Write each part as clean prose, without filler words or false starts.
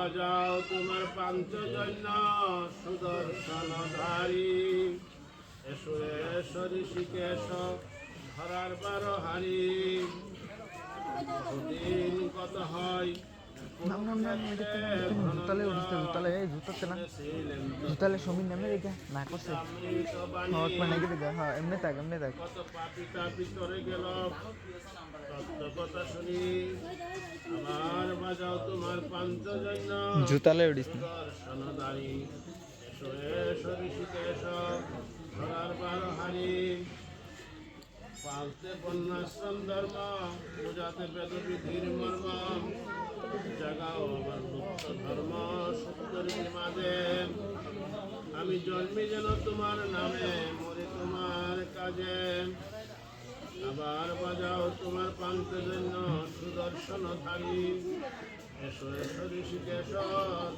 বাজাও তোমার পাঞ্চজন্য সুদর্শনধারী। এসো এসো ঋষিকেশ ধরার বারো হারি। দিন কত হয় জুতালে সমীর নামে রেখে না করছে এমনি থাক কত পাপি তাপি করে গেল তত্ত্বকথা শুনি। আবার বাজাও তোমার পাঞ্চজন্য জুতালে উঠিস না সুদর্শনধারী। এসো এসো ঋষিকেশ ধরার বারো হারি। পালতে বন্যাশ্রম ধর্ম পূজাতে বেদবিধির মর্ম। জাগাও আমার গুপ্ত ধর্ম সত্যের মাঝে। আমি জন্মি যেন তোমার নামে মরি তোমার কাজে। আবার বাজাও তোমার পাঞ্চজন্য সুদর্শনধারী। এসো এসো ঋষিকেশ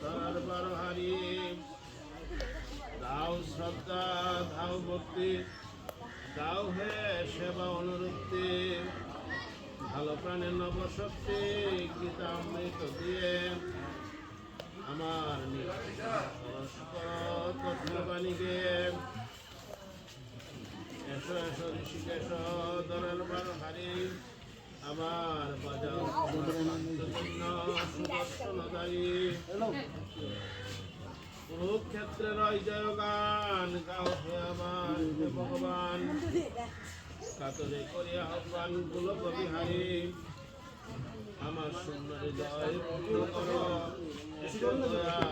ধরার বারো হারি। দাও শ্রদ্ধা দাও ভক্তি দাও হে সেবা অনুরক্তি। ভালো প্রাণের নবশক্তি গীতা অমৃত দিয়ে। আমার তথ্যবাণীকে এসো এসো ঋষিকেশ ধরার বারো হারি। আবার বাজাও সুদর্শনধারী। কুরুক্ষেত্রের জয় গান গাও হে আমার হে ভগবান। কাতরে করিয়া আহ্বান গোলক বিহারী। আমার সুন্দর জয় পূর্ণ করো।